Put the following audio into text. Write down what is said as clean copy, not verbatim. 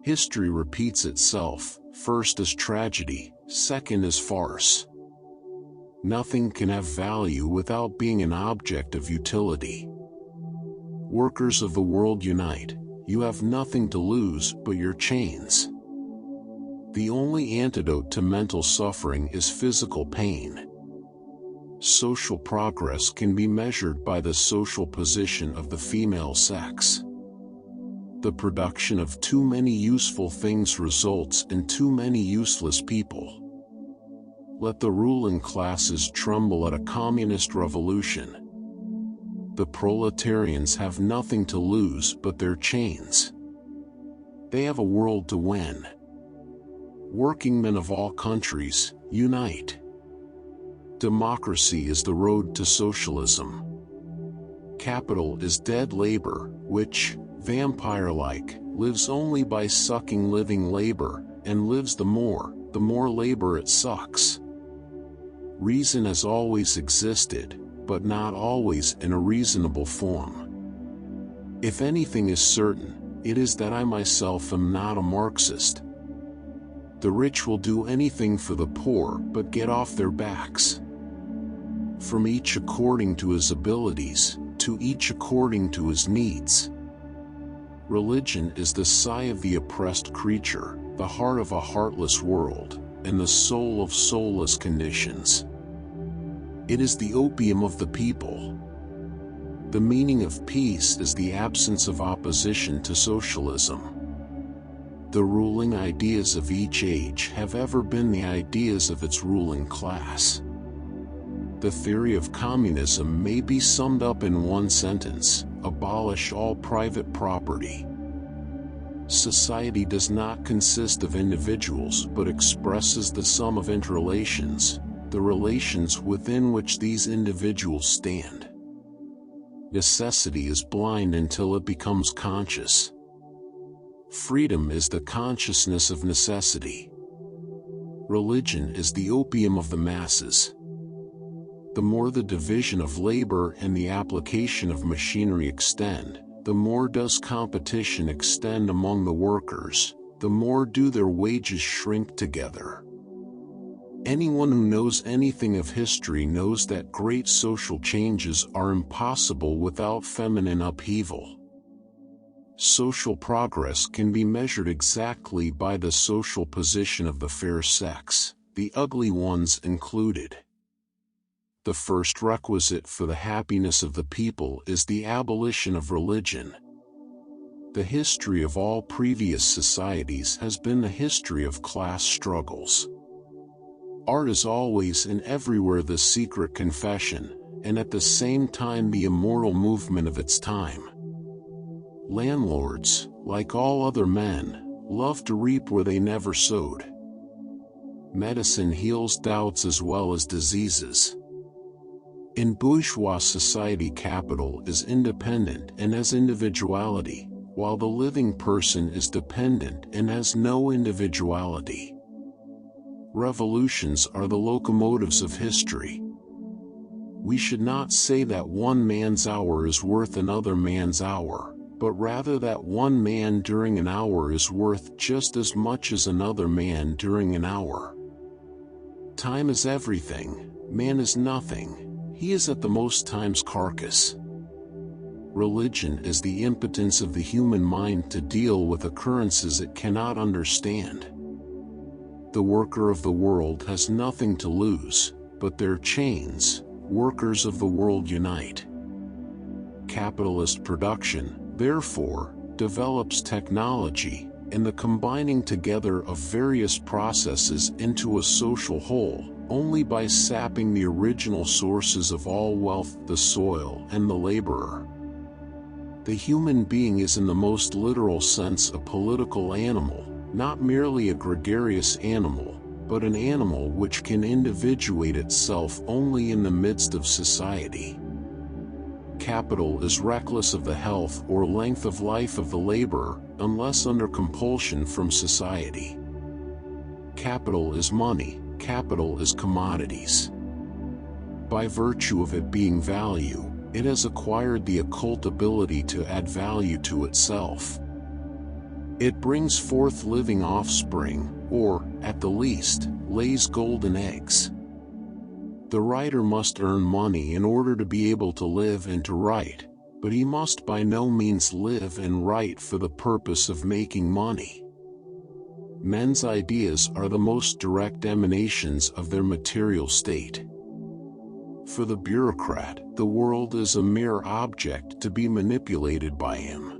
History repeats itself, first as tragedy, second as farce. Nothing can have value without being an object of utility. Workers of the world unite. You have nothing to lose but your chains. The only antidote to mental suffering is physical pain. Social progress can be measured by the social position of the female sex. The production of too many useful things results in too many useless people. Let the ruling classes tremble at a communist revolution. The proletarians have nothing to lose but their chains. They have a world to win. Workingmen of all countries, unite. Democracy is the road to socialism. Capital is dead labor, which, vampire-like, lives only by sucking living labor, and lives the more labor it sucks. Reason has always existed, but not always in a reasonable form. If anything is certain, it is that I myself am not a Marxist. The rich will do anything for the poor but get off their backs. From each according to his abilities, to each according to his needs. Religion is the sigh of the oppressed creature, the heart of a heartless world, and the soul of soulless conditions. It is the opium of the people. The meaning of peace is the absence of opposition to socialism. The ruling ideas of each age have ever been the ideas of its ruling class. The theory of communism may be summed up in one sentence: abolish all private property. Society does not consist of individuals but expresses the sum of interrelations, the relations within which these individuals stand. Necessity is blind until it becomes conscious. Freedom is the consciousness of necessity. Religion is the opium of the masses. The more the division of labor and the application of machinery extend, the more does competition extend among the workers, the more do their wages shrink together. Anyone who knows anything of history knows that great social changes are impossible without feminine upheaval. Social progress can be measured exactly by the social position of the fair sex, the ugly ones included. The first requisite for the happiness of the people is the abolition of religion. The history of all previous societies has been the history of class struggles. Art is always and everywhere the secret confession, and at the same time the immoral movement of its time. Landlords, like all other men, love to reap where they never sowed. Medicine heals doubts as well as diseases. In bourgeois society, capital is independent and has individuality, while the living person is dependent and has no individuality. Revolutions are the locomotives of history. We should not say that one man's hour is worth another man's hour, but rather that one man during an hour is worth just as much as another man during an hour. Time is everything, man is nothing. He is at the most times carcass. Religion is the impotence of the human mind to deal with occurrences it cannot understand. The worker of the world has nothing to lose but their chains. Workers of the world unite. Capitalist production, therefore, develops technology and the combining together of various processes into a social whole, only by sapping the original sources of all wealth, the soil and the laborer. The human being is in the most literal sense a political animal, not merely a gregarious animal, but an animal which can individuate itself only in the midst of society. Capital is reckless of the health or length of life of the laborer, unless under compulsion from society. Capital is money. Capital is commodities. By virtue of it being value, it has acquired the occult ability to add value to itself. It brings forth living offspring, or, at the least, lays golden eggs. The writer must earn money in order to be able to live and to write, but he must by no means live and write for the purpose of making money. Men's ideas are the most direct emanations of their material state. For the bureaucrat, the world is a mere object to be manipulated by him.